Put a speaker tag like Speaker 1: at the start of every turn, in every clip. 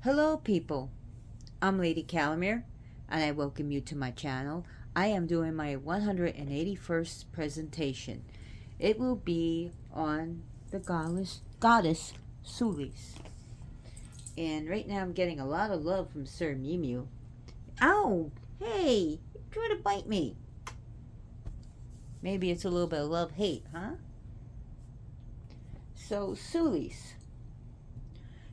Speaker 1: Hello people, I'm Lady Calamere and I welcome you to my channel. I am doing my 181st presentation. It will be on the goddess Sulis. And right now I'm getting a lot of love from Sir Mew Mew. Ow! Hey! You're trying to bite me. Maybe it's a little bit of love-hate, huh? So Sulis,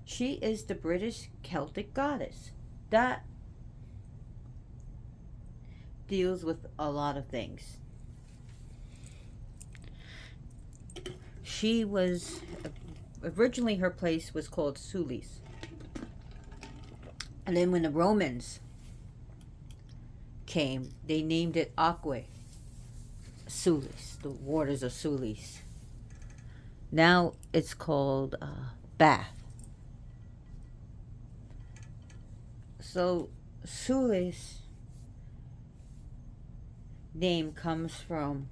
Speaker 1: she is the British Celtic goddess that deals with a lot of things. She was originally, her place was called Sulis, and then when the Romans came, they named it Aquae Sulis, the waters of Sulis. Now it's called Bath. So Sulis name comes from,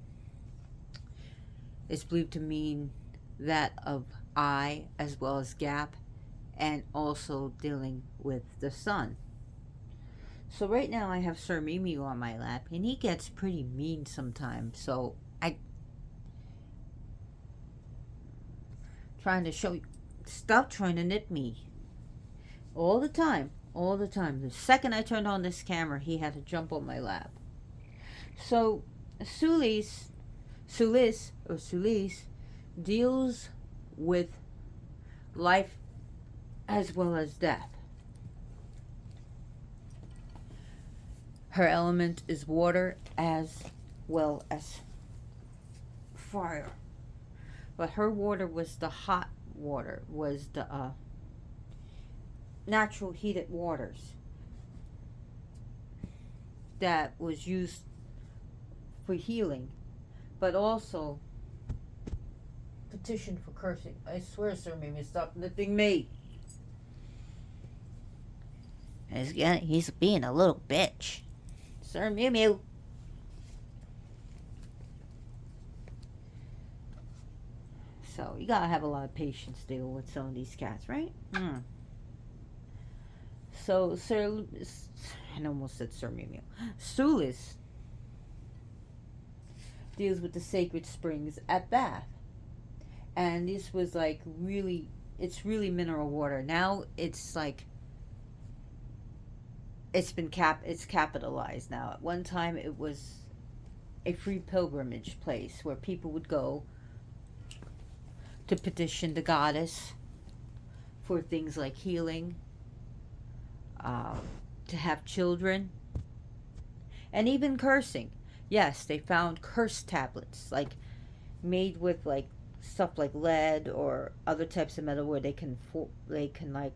Speaker 1: it's believed to mean that of eye as well as gap, and also dealing with the sun. So right now I have Sir Mew Mew on my lap, and he gets pretty mean sometimes. So I trying to show you, stop trying to nip me. All the time, all the time. The second I turned on this camera, he had to jump on my lap. So Sulis deals with life as well as death. Her element is water as well as fire. But her water was the hot water, was the natural heated waters that was used for healing, but also petition for cursing. I swear, Sir Mew Mew, stop nipping me. He's being a little bitch. Sir Mew Mew. So you gotta have a lot of patience dealing with some of these cats, right? So I almost said Sir Mew Mew. Sulis deals with the sacred springs at Bath, and this was like really, it's really mineral water. Now it's like it's capitalized now. At one time it was a free pilgrimage place where people would go to petition the goddess for things like healing, to have children, and even cursing. Yes, they found curse tablets, like made with like stuff like lead or other types of metal, where they can like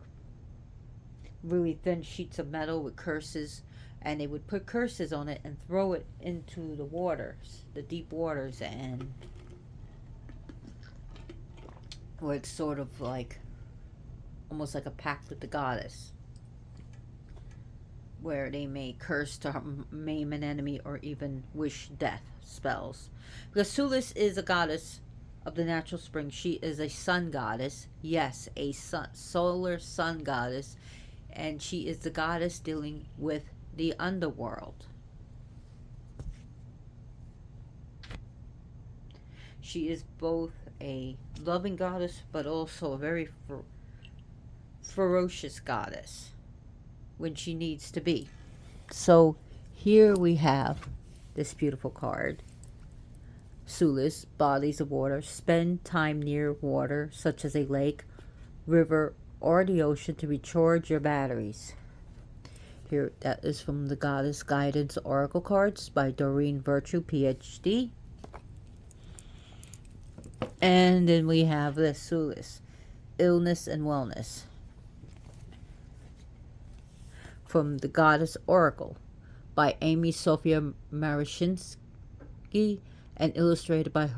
Speaker 1: really thin sheets of metal with curses, and they would put curses on it and throw it into the waters, the deep waters, and where it's sort of like almost like a pact with the goddess, where they may curse to maim an enemy or even wish death spells. Because Sulis is a goddess of the natural spring. She is a sun goddess. Yes, a solar sun goddess. And she is the goddess dealing with the underworld. She is both a loving goddess, but also a very ferocious goddess when she needs to be. So here we have this beautiful card. Sulis, bodies of water. Spend time near water, such as a lake, river, or the ocean, to recharge your batteries. Here, that is from the Goddess Guidance Oracle Cards by Doreen Virtue, PhD. And then we have this Sulis, Illness and Wellness, from the Goddess Oracle by Amy Sophia Marashinsky and illustrated by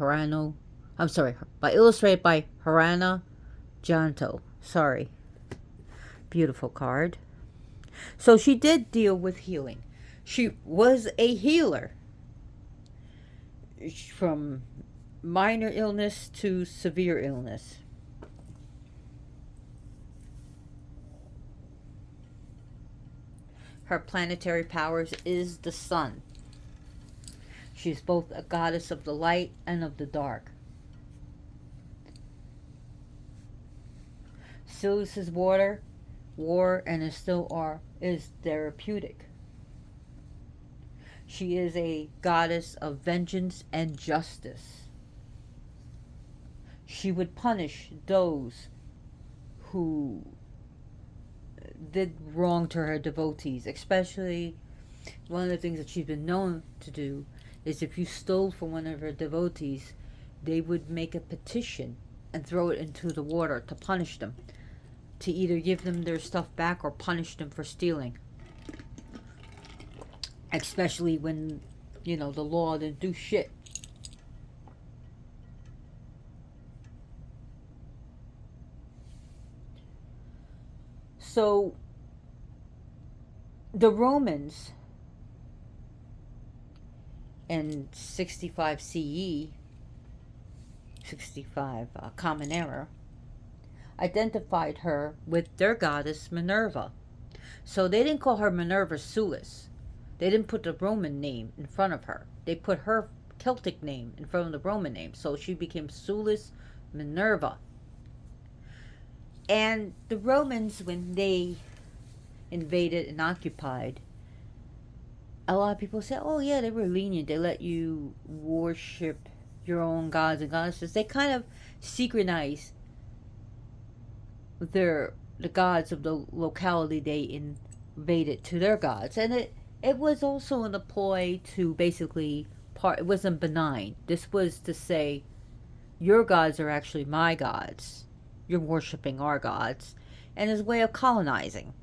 Speaker 1: illustrated by Harana Janto. Sorry. Beautiful card. So she did deal with healing. She was a healer, from minor illness to severe illness. her planetary powers is the sun. She's both a goddess of the light and of the dark. Sulis' war, and is still are, is therapeutic. She is a goddess of vengeance and justice. She would punish those who did wrong to her devotees. Especially, one of the things that she's been known to do is if you stole from one of her devotees, they would make a petition and throw it into the water to punish them, to either give them their stuff back or punish them for stealing. Especially when, the law didn't do shit. So, the Romans in 65 CE, 65 Common Era, identified her with their goddess Minerva. So they didn't call her Minerva Sulis. They didn't put the Roman name in front of her. They put her Celtic name in front of the Roman name. So she became Sulis Minerva. And the Romans, when they invaded and occupied, a lot of people say, oh yeah, they were lenient. They let you worship your own gods and goddesses. They kind of synchronized the gods of the locality they invaded to their gods. And it was also in a ploy to basically it wasn't benign. This was to say, your gods are actually my gods. You're worshiping our gods. And as a way of colonizing.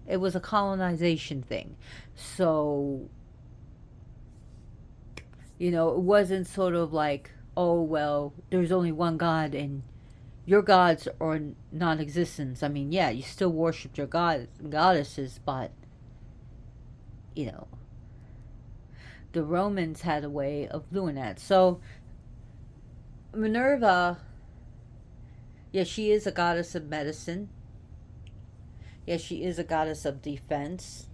Speaker 1: It was a colonization thing. So, it wasn't sort of like, oh, well, there's only one God and your gods are non-existent. I mean, yeah, you still worshiped your gods and goddesses, but, the Romans had a way of doing that. So, Minerva, yeah, she is a goddess of medicine. Yeah, she is a goddess of defense.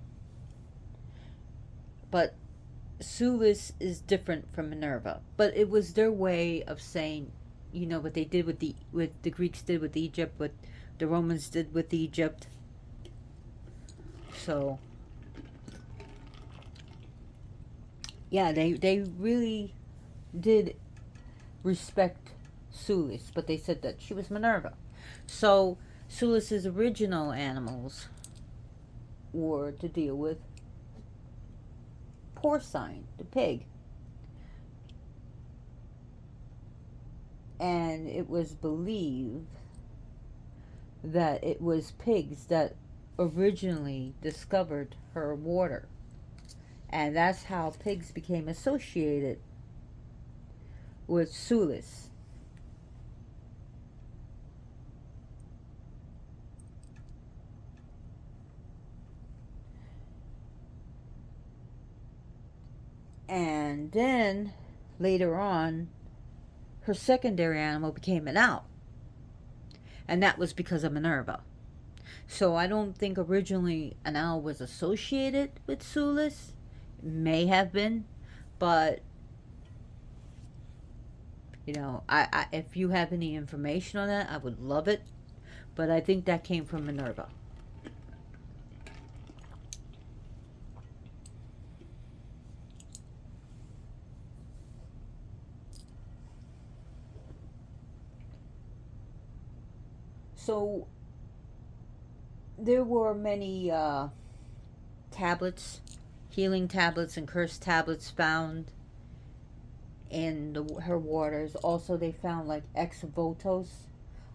Speaker 1: But Sulis is different from Minerva. But it was their way of saying, what they did with the Greeks did with Egypt, what the Romans did with Egypt. So, yeah, they really did respect Sulis, but they said that she was Minerva. So, Sulis's original animals were to deal with porcine, the pig. And it was believed that it was pigs that originally discovered her water. And that's how pigs became associated with Sulis. And then, later on, her secondary animal became an owl. And that was because of Minerva. So I don't think originally an owl was associated with Sulis. It may have been. But, if you have any information on that, I would love it. But I think that came from Minerva. So, there were many tablets, healing tablets and cursed tablets found in her waters. Also, they found like ex-votos,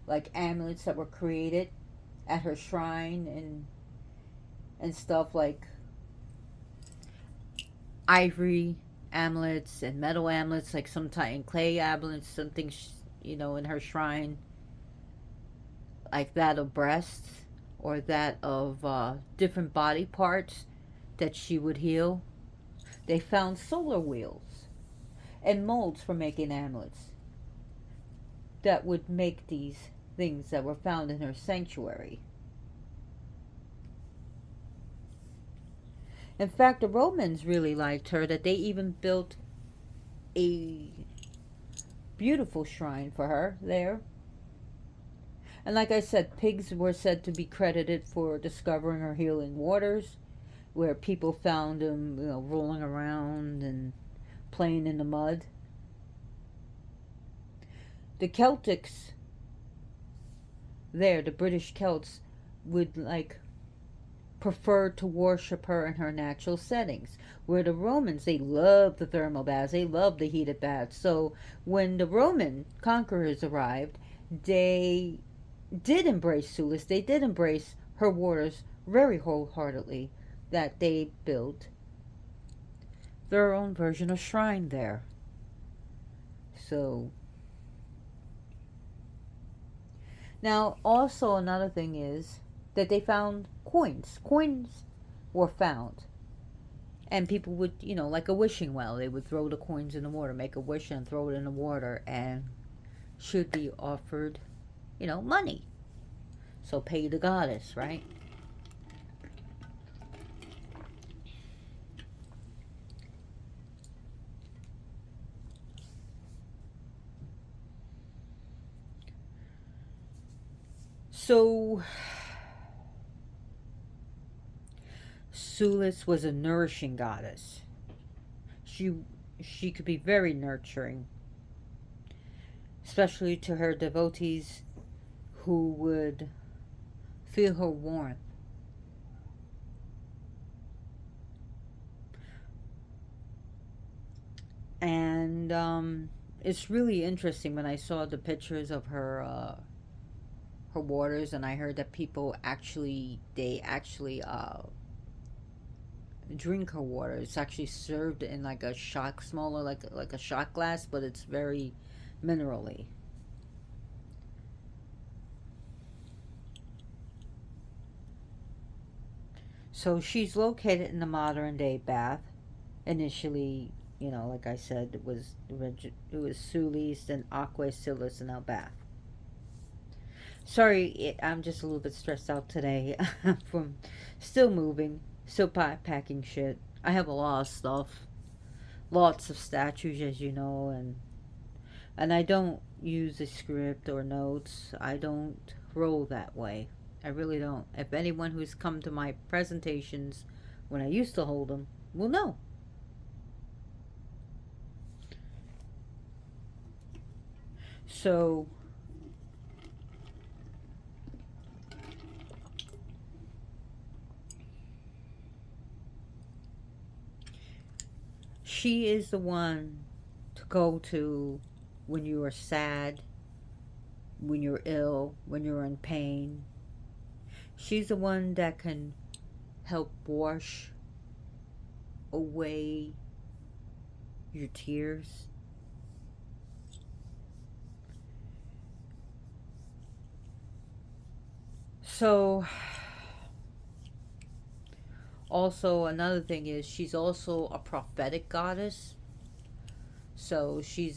Speaker 1: like amulets that were created at her shrine and stuff like ivory amulets and metal amulets, like sometimes clay amulets, something in her shrine, like that of breasts or that of different body parts that she would heal. They found solar wheels and molds for making amulets that would make these things that were found in her sanctuary. In fact, the Romans really liked her, that they even built a beautiful shrine for her there. And like I said, pigs were said to be credited for discovering her healing waters, where people found them, rolling around and playing in the mud. The Celtics there, the British Celts, would prefer to worship her in her natural settings. Where the Romans, they loved the thermal baths, they loved the heated baths. So when the Roman conquerors arrived, they did embrace Sulis. They did embrace her waters very wholeheartedly. That they built their own version of shrine there. So now, also another thing is that they found coins. Coins were found, and people would, like a wishing well, they would throw the coins in the water, make a wish, and throw it in the water, and should be offered, money. So pay the goddess, right? So Sulis was a nourishing goddess. She she could be very nurturing, especially to her devotees who would feel her warmth. And it's really interesting when I saw the pictures of her waters, and I heard that people actually drink her water. It's actually served in like a shot, smaller, like a shot glass, but it's very minerally. So she's located in the modern day Bath. Initially, like I said, it was Sulis, then Aqua, Silis, and now Bath. Sorry, I'm just a little bit stressed out today from still moving, still packing shit. I have a lot of stuff, lots of statues, as you know, and I don't use a script or notes. I don't roll that way. I really don't. If anyone who's come to my presentations when I used to hold them will know. So she is the one to go to when you are sad, when you're ill, when you're in pain. She's the one that can help wash away your tears. So, also, another thing is she's also a prophetic goddess. So she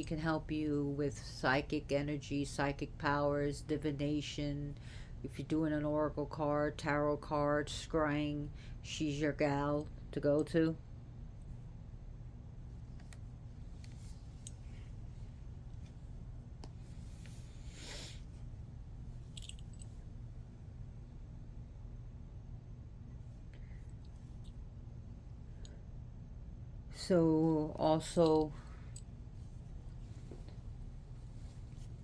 Speaker 1: can help you with psychic energy, psychic powers, divination. If you're doing an oracle card, tarot card, scrying, she's your gal to go to. So also,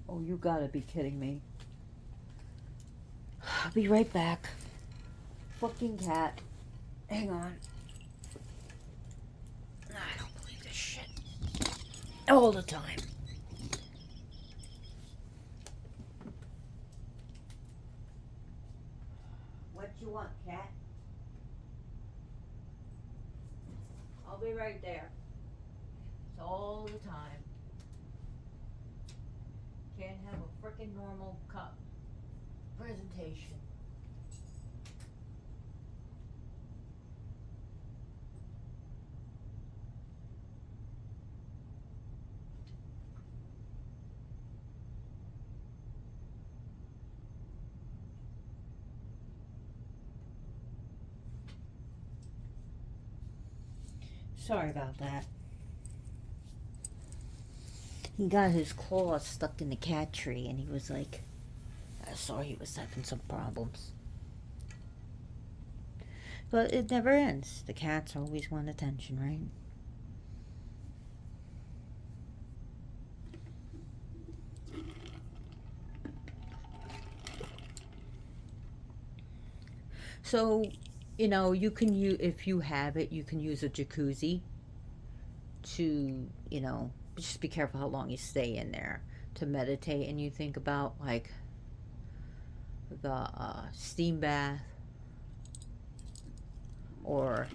Speaker 1: oh, you gotta be kidding me. I'll be right back. Fucking cat. Hang on. I don't believe this shit. All the time. What you want, cat? I'll be right there. It's all the time. Can't have a frickin' normal cup presentation. Sorry about that. He got his claws stuck in the cat tree, and he was like, I saw he was having some problems. But it never ends. The cats always want attention, right? So, you can use, if you have it, you can use a jacuzzi to, just be careful how long you stay in there to meditate, and you think about like the steam bath, or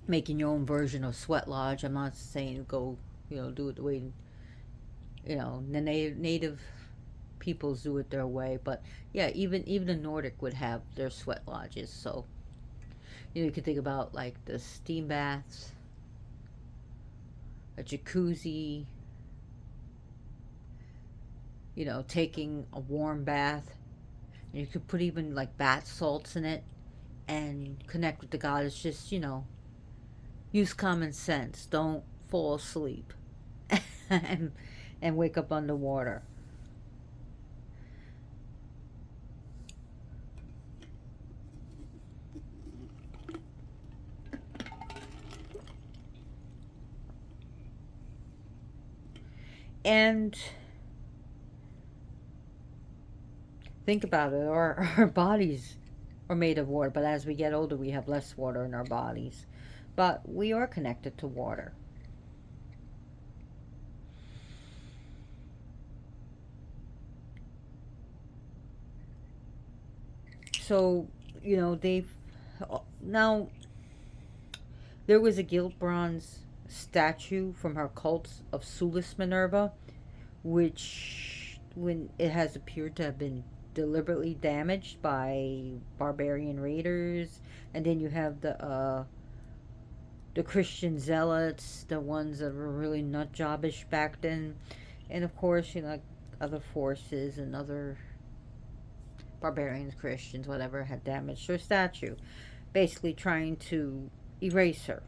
Speaker 1: making your own version of sweat lodge. I'm not saying go, do it the way, the native peoples do it their way, but yeah, even the Nordic would have their sweat lodges. So you could think about like the steam baths, a jacuzzi, taking a warm bath. You could put even like bath salts in it and connect with the goddess. Just, use common sense. Don't fall asleep and, and wake up underwater. And think about it, our bodies are made of water, but as we get older, we have less water in our bodies. But we are connected to water. So, they've now there was a gilt bronze statue from her cult of Sulis Minerva, which when it has appeared to have been deliberately damaged by barbarian raiders. And then you have the Christian zealots, the ones that were really nut jobbish back then, and of course, like other forces and other barbarians, Christians, whatever, had damaged her statue, basically trying to erase her.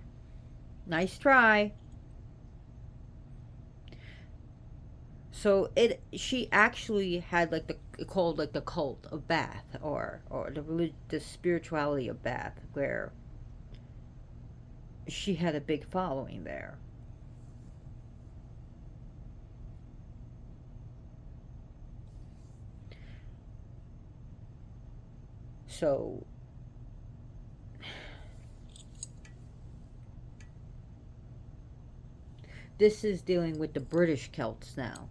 Speaker 1: Nice try. So she actually had like called like the cult of Bath, or the spirituality of Bath, where she had a big following there. So this is dealing with the British Celts now,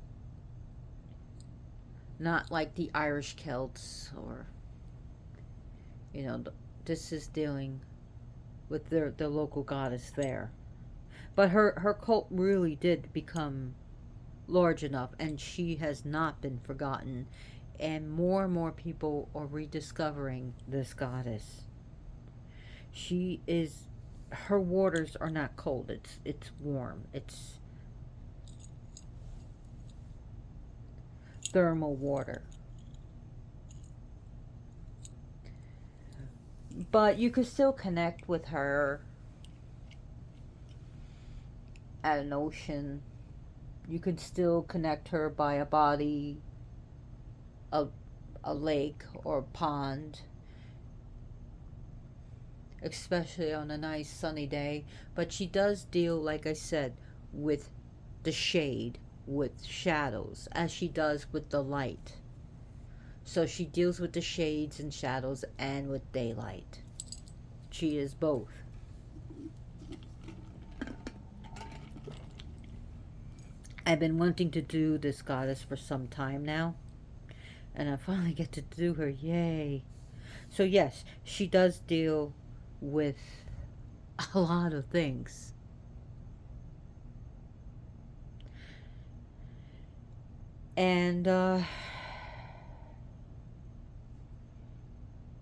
Speaker 1: not like the Irish Celts, or this is dealing with the local goddess there. But her cult really did become large enough, and she has not been forgotten. And more people are rediscovering this goddess. She is, her waters are not cold. It's warm. It's thermal water. But you could still connect with her at an ocean. You could still connect her by a body, a, a lake or a pond, especially on a nice sunny day. But she does deal, like I said, with the shade, with shadows, as she does with the light. So she deals with the shades and shadows and with daylight. She is both. I've been wanting to do this goddess for some time now, and I finally get to do her. Yay. So yes, she does deal with a lot of things. And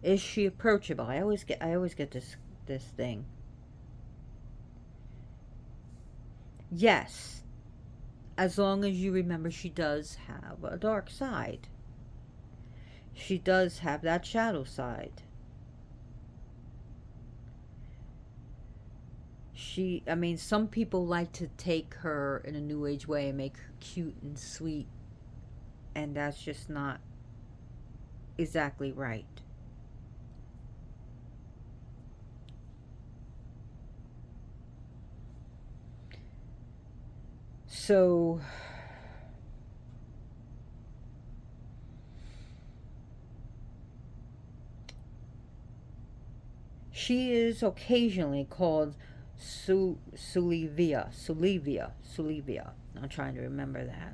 Speaker 1: is she approachable? I always get this thing. Yes, as long as you remember she does have a dark side. She does have that shadow side. I mean, some people like to take her in a new age way and make her cute and sweet, and that's just not exactly right. So, she is occasionally called Sulivia. I'm trying to remember that.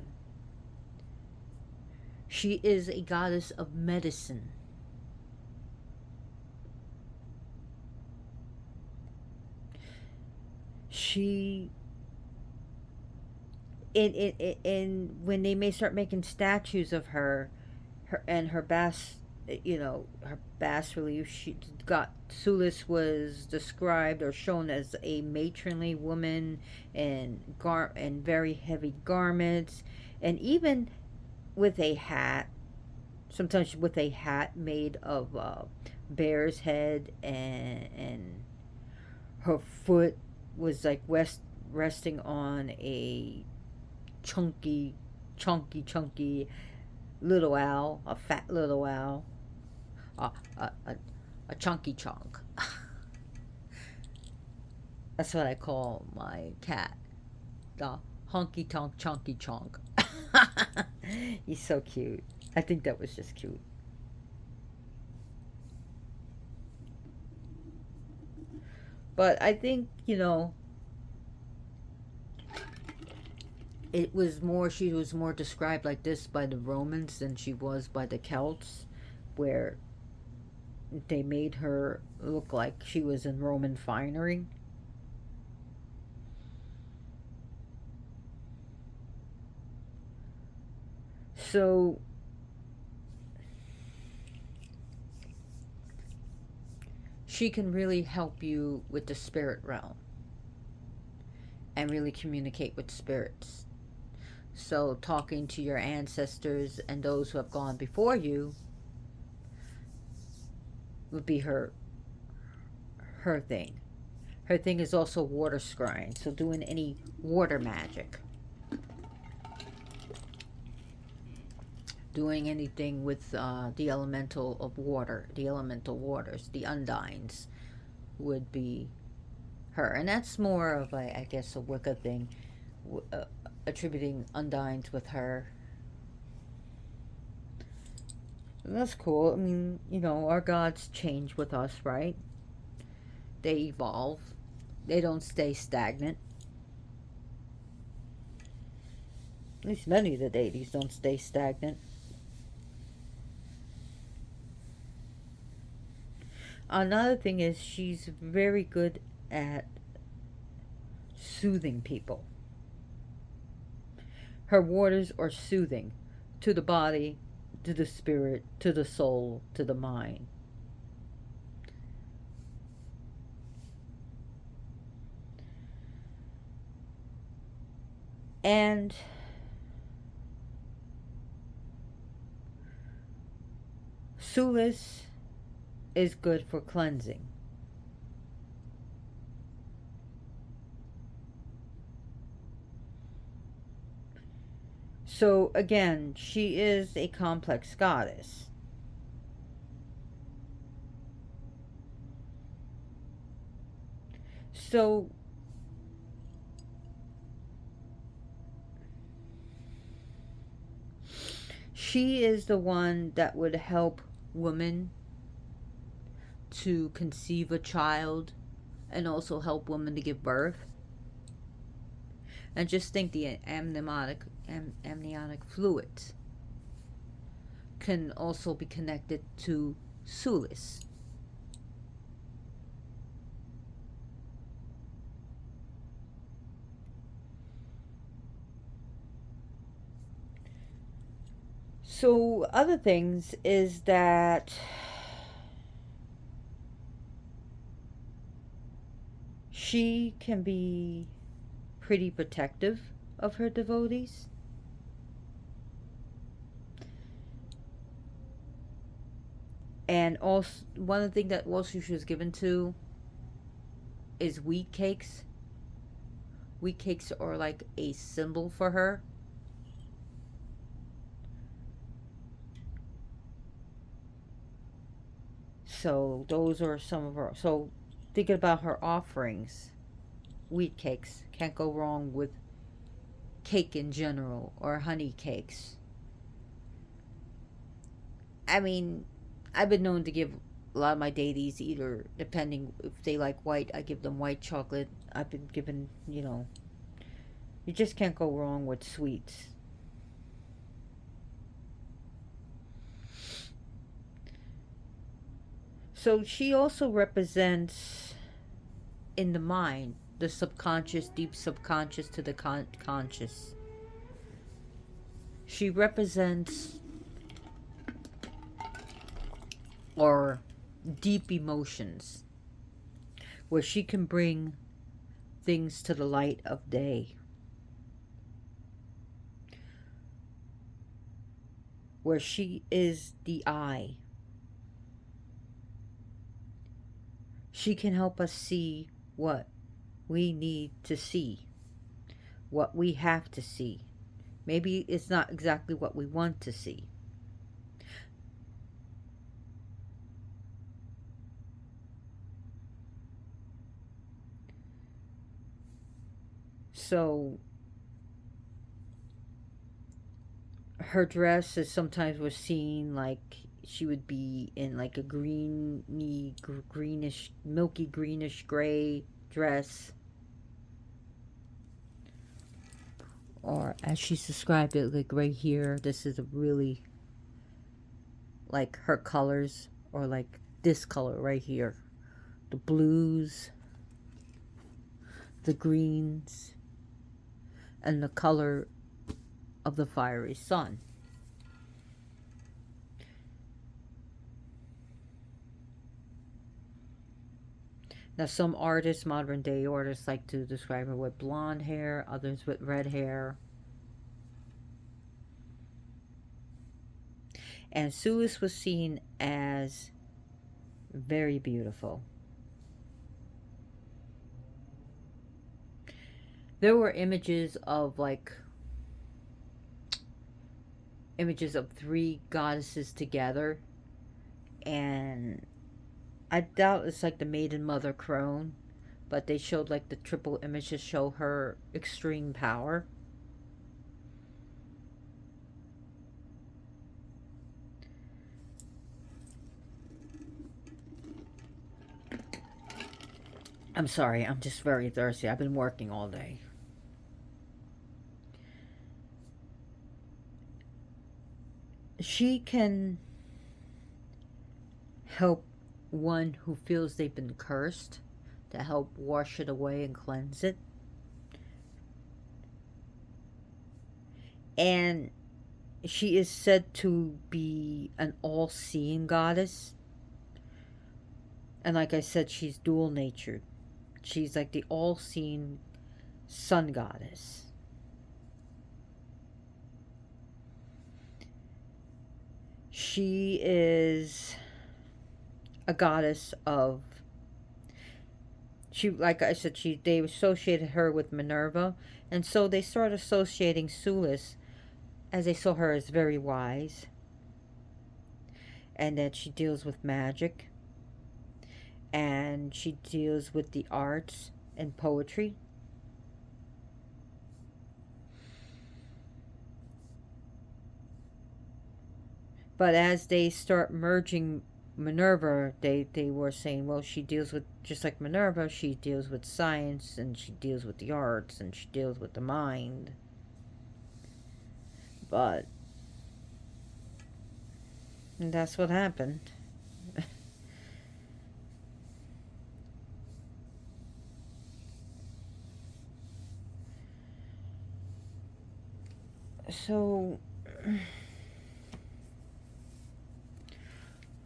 Speaker 1: She is a goddess of medicine. She in when they may start making statues of her, her bas, her bas relief, she got Sulis was described or shown as a matronly woman and very heavy garments, and even with a hat, sometimes with a hat made of bear's head, and her foot was like resting on a chunky, chunky little owl, a fat little owl, a, a, a, a chunky chunk. That's what I call my cat, the honky tonk chunky chunk. He's so cute. I think that was just cute. But I think, she was more described like this by the Romans than she was by the Celts, where they made her look like she was in Roman finery. So she can really help you with the spirit realm and really communicate with spirits. So talking to your ancestors and those who have gone before you would be her thing. Her thing is also water scrying, so doing any water magic, doing anything with the elemental of water, the elemental waters, the undines would be her, and that's more of I guess a Wicca thing, attributing undines with her. And that's cool. I mean, our gods change with us, right? They evolve. They don't stay stagnant. At least many of the deities don't stay stagnant. Another thing is she's very good at soothing people. Her waters are soothing to the body, to the spirit, to the soul, to the mind. And Sulis is good for cleansing. So again, she is a complex goddess. So she is the one that would help women to conceive a child and also help women to give birth. And just think the amniotic fluids can also be connected to Sulis. So other things is that she can be pretty protective of her devotees. And also, one of the things that also she was given to is wheat cakes. Wheat cakes are like a symbol for her. So those are some of her. So thinking about her offerings, wheat cakes. Can't go wrong with cake in general or honey cakes. I mean, I've been known to give a lot of my deities either, depending if they like white, I give them white chocolate. I've been given, you just can't go wrong with sweets. So she also represents in the mind the subconscious, deep subconscious to the conscious. She represents or deep emotions where she can bring things to the light of day, where she is the eye. She can help us see what we need to see, what we have to see. Maybe it's not exactly what we want to see. So her dress is sometimes was seen like she would be in like a greenish, milky greenish gray dress, or as she's described it, like right here, this is a really like her colors, or like this color right here, the blues, the greens, and the color of the fiery sun. Now, some artists, modern day artists, like to describe her with blonde hair, others with red hair. And Sulis was seen as very beautiful. There were images of three goddesses together, and I doubt it's like the maiden mother crone, but they showed like the triple image to show her extreme power. I'm sorry, I'm just very thirsty. I've been working all day. She can help one who feels they've been cursed, to help wash it away and cleanse it. And she is said to be an all seeing goddess. And like I said, she's dual natured. She's like the all seeing sun goddess. She is a goddess of, she, like I said, they associated her with Minerva, and so they started associating Sulis, as they saw her as very wise, and that she deals with magic, and she deals with the arts and poetry. But as they start merging Minerva, they were saying, well, she deals with, just like Minerva, she deals with science, and she deals with the arts, and she deals with the mind. But that's what happened. So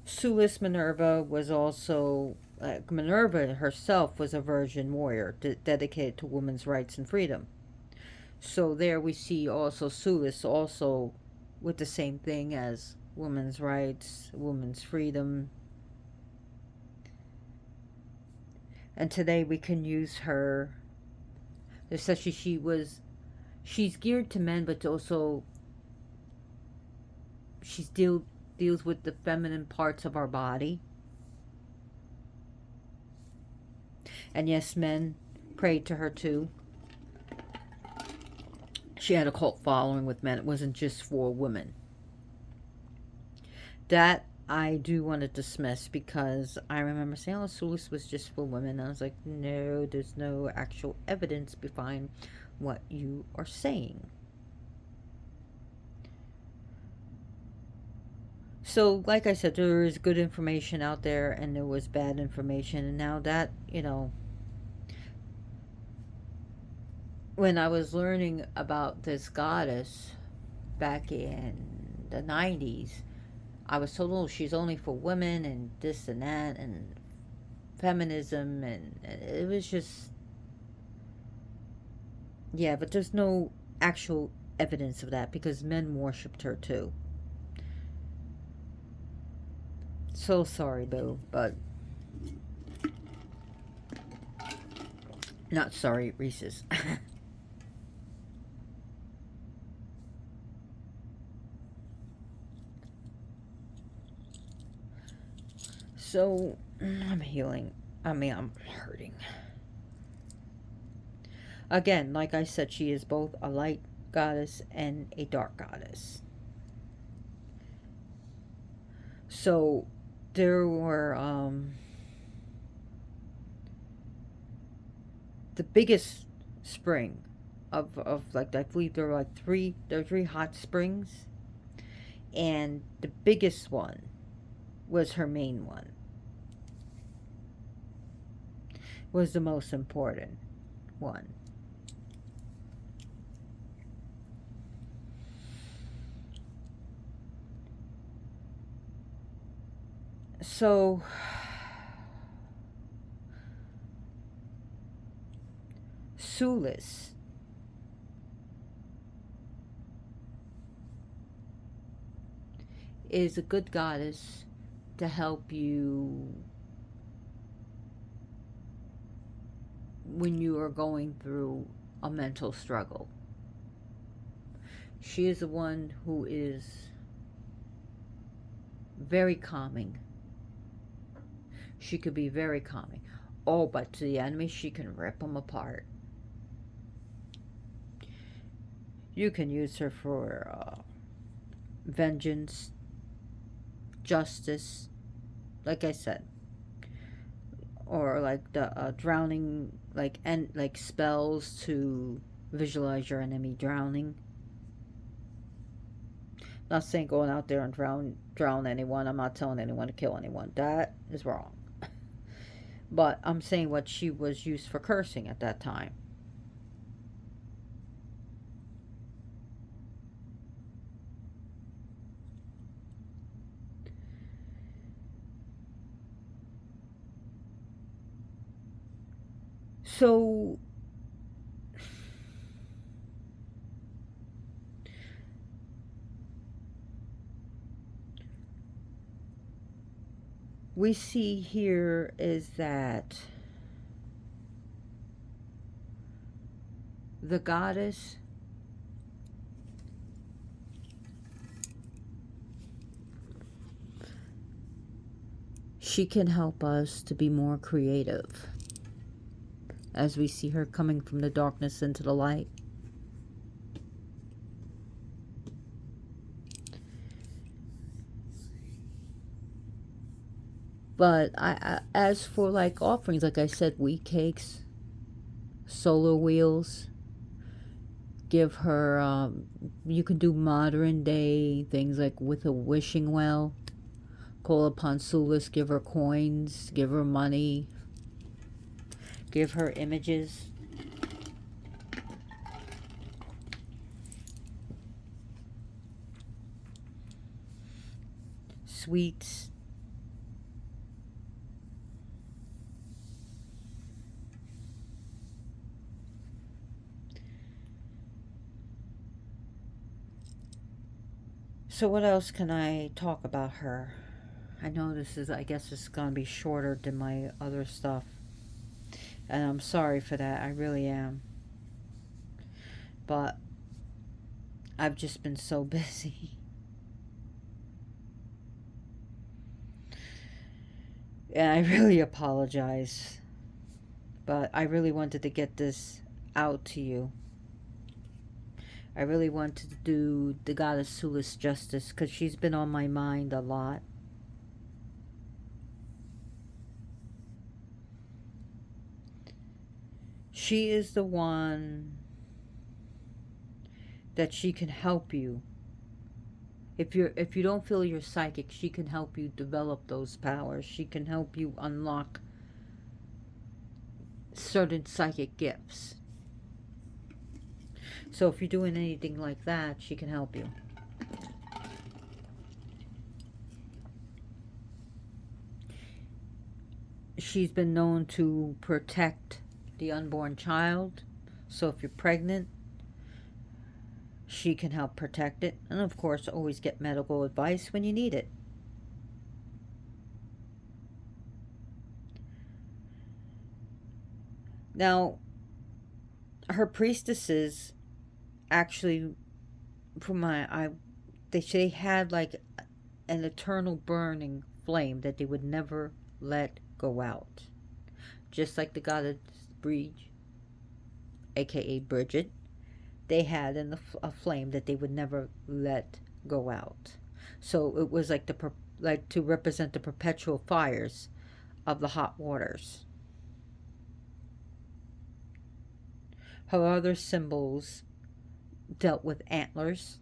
Speaker 1: Sulis Minerva was also, Minerva herself was a virgin warrior dedicated to women's rights and freedom. So there we see also Sulis also with the same thing as women's rights, women's freedom. And today we can use her Especially she's geared to men, but also deals with the feminine parts of our body. And yes, men prayed to her too. She had a cult following with men. It wasn't just for women. That I do want to dismiss, because I remember saying, oh, Sulis was just for women. And I was like, no, there's no actual evidence behind what you are saying. So, like I said, there is good information out there and there was bad information. And now that, when I was learning about this goddess back in the 90s, I was told, oh, she's only for women and this and that and feminism. And it was just, yeah, but there's no actual evidence of that because men worshipped her too. So sorry, Boo, but not sorry, Reese's. So, I'm healing. I'm hurting. Again, like I said, she is both a light goddess and a dark goddess. So, there were, the biggest spring of like, I believe there were three hot springs, and the biggest one was her main one. Was the most important one. So, Sulis is a good goddess to help you when you are going through a mental struggle. She is the one who is very calming. She could be very calming. Oh, but to the enemy, she can rip them apart. You can use her for vengeance, justice, like I said, or like the drowning, like spells to visualize your enemy drowning. Not saying going out there and drown anyone. I'm not telling anyone to kill anyone. That is wrong. But I'm saying what she was used for cursing at that time. So, we see here is that the goddess she can help us to be more creative as we see her coming from the darkness into the light. But as for like offerings, like I said, wheat cakes, solar wheels, give her, you can do modern day things like with a wishing well, call upon Sulis, give her coins, give her money, give her images. Sweets. So what else can I talk about her? I know I guess it's going to be shorter than my other stuff. And I'm sorry for that. I really am. but I've just been so busy. And I really apologize. But I really wanted to get this out to you. I really wanted to do the goddess Sulis justice because she's been on my mind a lot. She is the one that she can help you. If you don't feel you're psychic, she can help you develop those powers. She can help you unlock certain psychic gifts. So if you're doing anything like that, she can help you. She's been known to protect the unborn child. So if you're pregnant, she can help protect it. And of course, always get medical advice when you need it. Now, her priestesses actually, from they had like an eternal burning flame that they would never let go out. Just like the goddess Breach, aka Bridget, they had a flame that they would never let go out. So it was like like to represent the perpetual fires of the hot waters. Her other symbols dealt with antlers,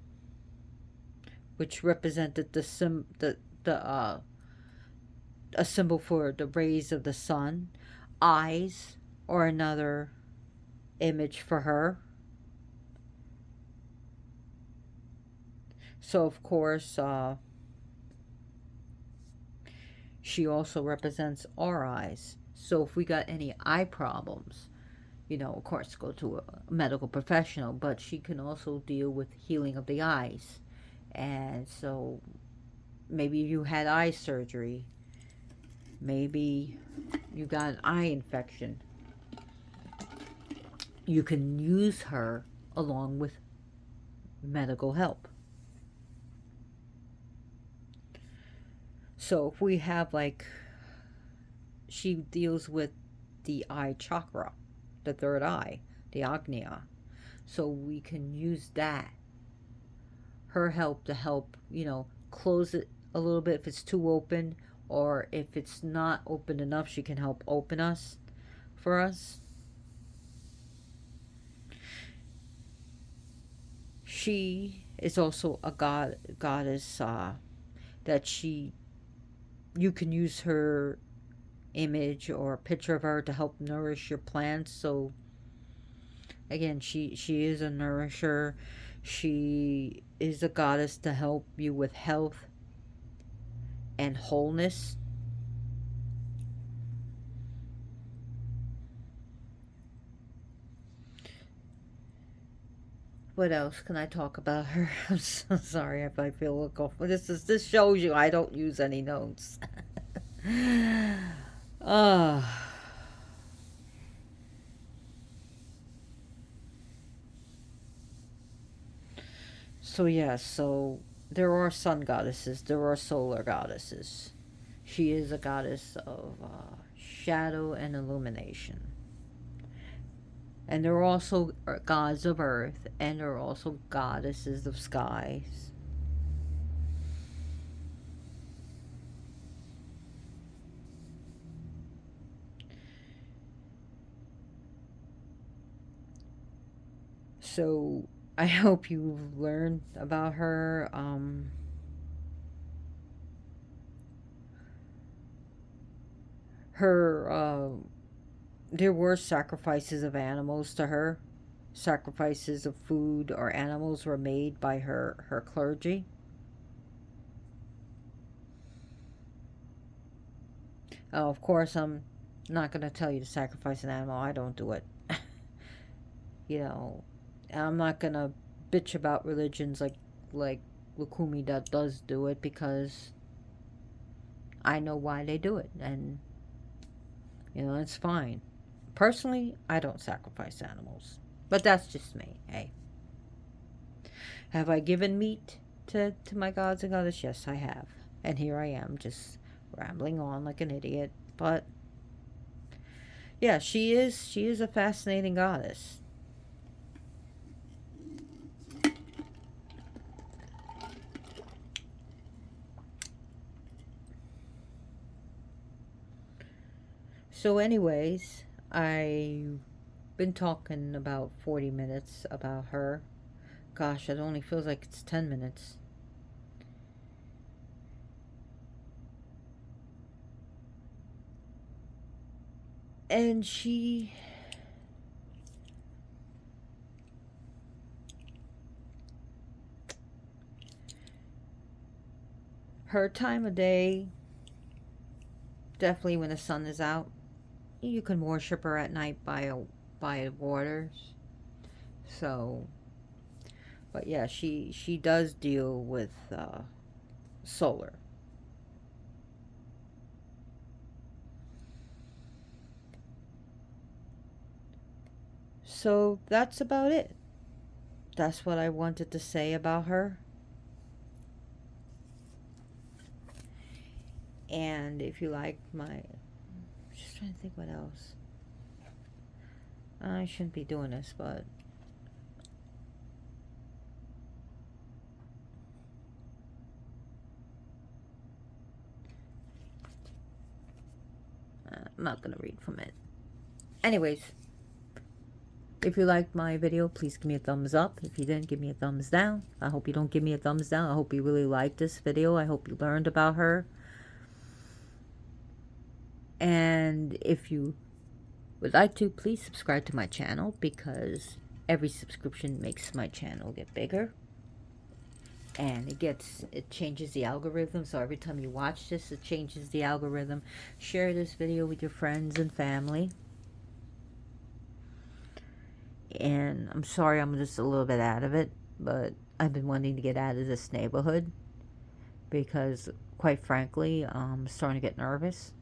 Speaker 1: which represented a symbol for the rays of the sun. Eyes, or another image for her. So of course, she also represents our eyes. So if we got any eye problems, of course, go to a medical professional, but she can also deal with healing of the eyes. And so maybe you had eye surgery, maybe you got an eye infection. You can use her along with medical help. So if we have she deals with the eye chakra, the third eye, the Agnya. So we can use that. Her help to help, close it a little bit if it's too open, or if it's not open enough, she can help open us for us. She is also a goddess that you can use her image or a picture of her to help nourish your plants. So again, she is a nourisher. She is a goddess to help you with health and wholeness. What else can I talk about her? I'm so sorry if I feel look off. This shows you I don't use any notes. uh, so there are sun goddesses, there are solar goddesses. She is a goddess of shadow and illumination. And there are also gods of earth, and there are also goddesses of skies. So I hope you've learned about her. There were sacrifices of animals to her. Sacrifices of food or animals were made by her clergy. Of course, I'm not going to tell you to sacrifice an animal. I don't do it. I'm not going to bitch about religions like Lukumi that does do it, because I know why they do it, and it's fine. Personally, I don't sacrifice animals, but that's just me. Hey, Have I given meat to my gods and goddess? Yes, I have. And here I am, just rambling on like an idiot. But yeah, she is a fascinating goddess. So anyways, I've been talking about 40 minutes about her. Gosh, it only feels like it's 10 minutes. And her time of day, definitely when the sun is out. You can worship her at night by waters. So, but yeah, she does deal with solar. So that's about it. That's what I wanted to say about her. And if you like my, just trying to think what else. I shouldn't be doing this, but I'm not gonna read from it. Anyways, if you liked my video, please give me a thumbs up. If you didn't, give me a thumbs down. I hope you don't give me a thumbs down. I hope you really liked this video. I hope you learned about her. And if you would like to, please subscribe to my channel, because every subscription makes my channel get bigger. And it changes the algorithm. So every time you watch this, it changes the algorithm. Share this video with your friends and family. And I'm sorry I'm just a little bit out of it, but I've been wanting to get out of this neighborhood because, quite frankly, I'm starting to get nervous.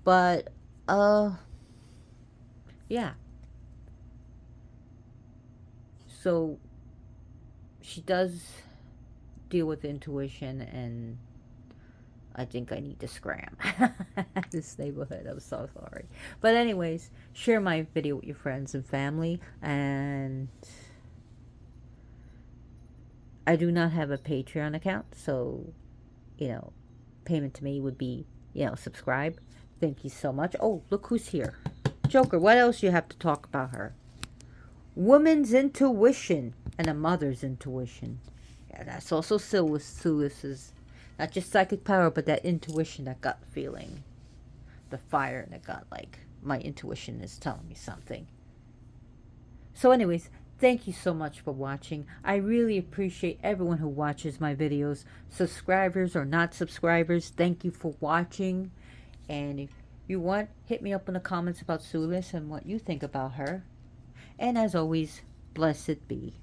Speaker 1: But yeah. So she does deal with intuition, and I think I need to scram this neighborhood. I'm so sorry. But anyways, share my video with your friends and family. And I do not have a Patreon account, so, payment to me would be, subscribe. Thank you so much. Oh, look who's here. Joker, what else you have to talk about her? Woman's intuition and a mother's intuition. Yeah, that's also Sulis's. Not just psychic power, but that intuition, that gut feeling. The fire in the gut, like, my intuition is telling me something. So anyways, thank you so much for watching. I really appreciate everyone who watches my videos. Subscribers or not subscribers, thank you for watching. And if you want, hit me up in the comments about Sulis and what you think about her. And as always, blessed be.